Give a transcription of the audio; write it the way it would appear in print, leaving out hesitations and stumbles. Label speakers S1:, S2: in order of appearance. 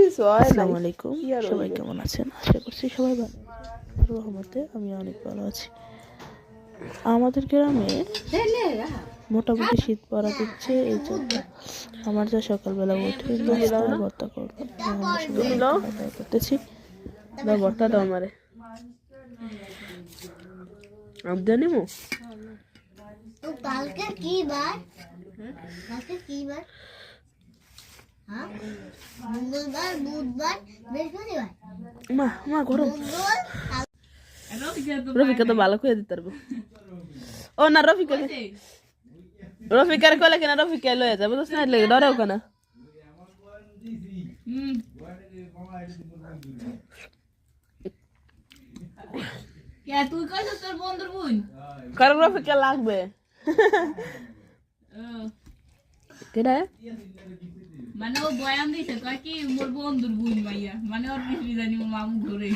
S1: আসসালামু আলাইকুম, সবাই কেমন আছেন? আশা করছি সবাই ভালো আছেন। আল্লাহর রহমতে আমি অনেক ভালো আছি। আমাদের গ্রামে মোটামুটি শীত পড়া দিচ্ছে, এই জন্য আমার যা সকালবেলা উঠে নাস্তা ভর্তা করবো করতেছি।
S2: ভর্তা দাও আমারে জানিমু
S3: কালকে কি বার? কালকে কি বার? হ্যাঁ, মঙ্গলবার, বুধবার, বৃহস্পতিবার।
S2: মা মা গরম।
S3: মঙ্গল,
S2: রফিকা তো ভালো করে দিতে পারবো। ও না, রফিকার কলে কেনা রফিকা লয়ে যাবো তো স্নাইড লেগে ডরেও কেনা।
S4: তুই কইছিস তোর বন্ধুর বোন?
S2: কারণ রফিকা লাগবে। কেডা?
S4: মানে ও বয়ান দিছে কয় কি মোর বন্ধুর বোন মাইয়া, মানে ওর পিছলি জানি ওর মামু ঘুরে।